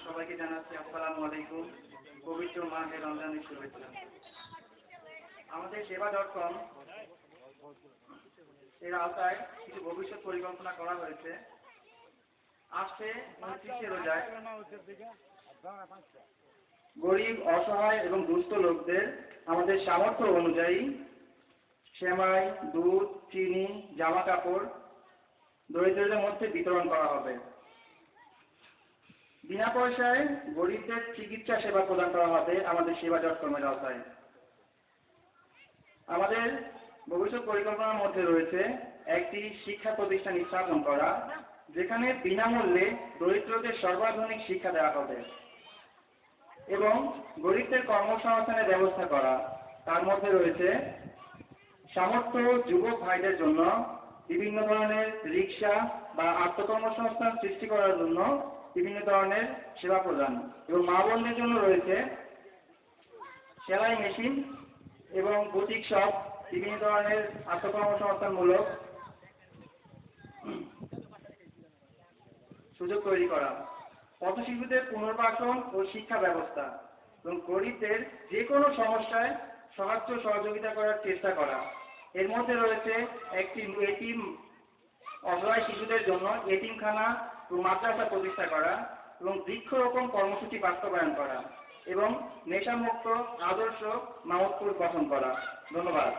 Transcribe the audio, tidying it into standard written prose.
সবাইকে জানাচ্ছি আসসালামু আলাইকুম। পবিত্র মাহে রমজানের শুভেচ্ছা। আমাদের সেবা.com এর আওতায় কিছু ভবিষ্যৎ পরিকল্পনা করা হয়েছে। আসছে 29শে রোজায় গরিব, অসহায় এবং দুস্থ লোকদের আমাদের সামর্থ্য অনুযায়ী সেমাই, দুধ, চিনি, জামা কাপড় দরিদ্রদের মধ্যে বিতরণ করা হবে। বিনা পয়সায় গরিবদের চিকিৎসা সেবা প্রদান করা হবে আমাদের সেবা.com এর আওতায়। আমাদের ভবিষ্যৎ পরিকল্পনার মধ্যে রয়েছে একটি শিক্ষা প্রতিষ্ঠান স্থাপন করা, যেখানে বিনামূল্যে দরিদ্রদের সর্বাধুনিক শিক্ষা দেওয়া হবে এবং গরিবদের কর্মসংস্থানের ব্যবস্থা করা। তার মধ্যে রয়েছে সামর্থ্য যুবক ভাইদের জন্য বিভিন্ন ধরনের রিক্সা বা আত্মকর্মসংস্থান সৃষ্টি করার জন্য বিভিন্ন ধরনের সেবা প্রদান, এবং মা বোনদের জন্য রয়েছে সেলাই মেশিন এবং বুটিক শপ, বিভিন্ন ধরনের আত্মকর্মসংস্থানমূলক সুযোগ তৈরি করা, পথশিশুদের পুনর্বাসন ও শিক্ষা ব্যবস্থা এবং গরিবদের যে কোনো সমস্যায় সাহায্য সহযোগিতা করার চেষ্টা করা। এর মধ্যে রয়েছে একটি এতিম অসহায় শিশুদের জন্য এতিমখানা ও মাদ্রাসা প্রতিষ্ঠা করা এবং বৃক্ষরোপণ কর্মসূচি বাস্তবায়ন করা এবং নেশামুক্ত আদর্শ মাহমুদপুর গঠন করা। ধন্যবাদ।